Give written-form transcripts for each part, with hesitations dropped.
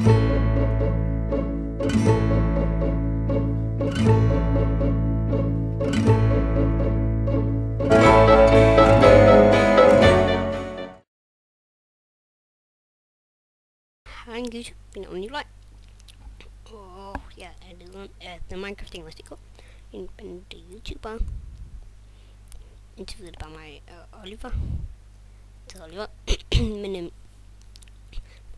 Hej YouTube, mit navn er Nikolaj, og jeg er lederen af The Minecraft English.dk, en bande YouTuber. Indtil videre er det bare mig og Oliver. Det hedder Oliver. Men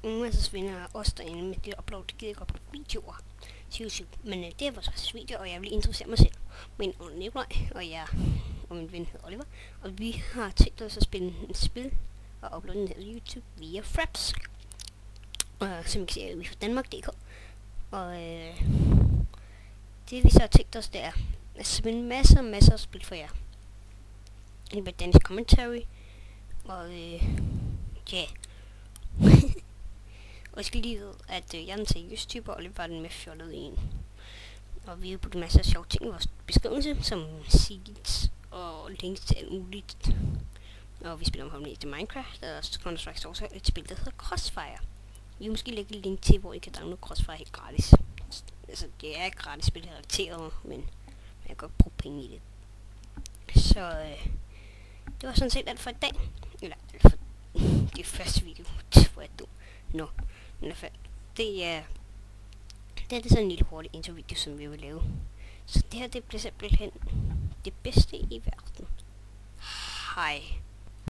nogle af så venner os derinde med det upload, det gider ikke uploade videoer til YouTube. Men det er vores første video, og jeg vil introducere mig selv. Min navn er Nikolaj, og jeg og min ven hedder Oliver. Og vi har tænkt os at spille et spil og uploade den her YouTube via Fraps. Som I kan se, vi er fra Danmark.dk. Og det vi så har tænkt os, det er at spille masser af spil for jer. Med dansk commentary. Og ja. Og jeg skal lige vide, at jeg er den seriøse type, og Oliver var den med fjollet en. Og vi har puttet masser af sjove ting i vores beskrivelse, som seeds og links til alt muligt. Og vi spiller om til Minecraft, og Counter-Strike også et spil, der hedder Crossfire. Vi vil måske lægge et link til, hvor I kan downloade Crossfire helt gratis. Altså, det er et gratis spil relateret, men jeg kan godt bruge penge i det. Så det var sådan set alt for i dag. Eller alt for det første video, hvor jeg dog. Nå, men i hvert fald, det er sådan en lille hurtig intervideo, som vi vil lave. Så det her, det bliver simpelthen det bedste i verden. Hej.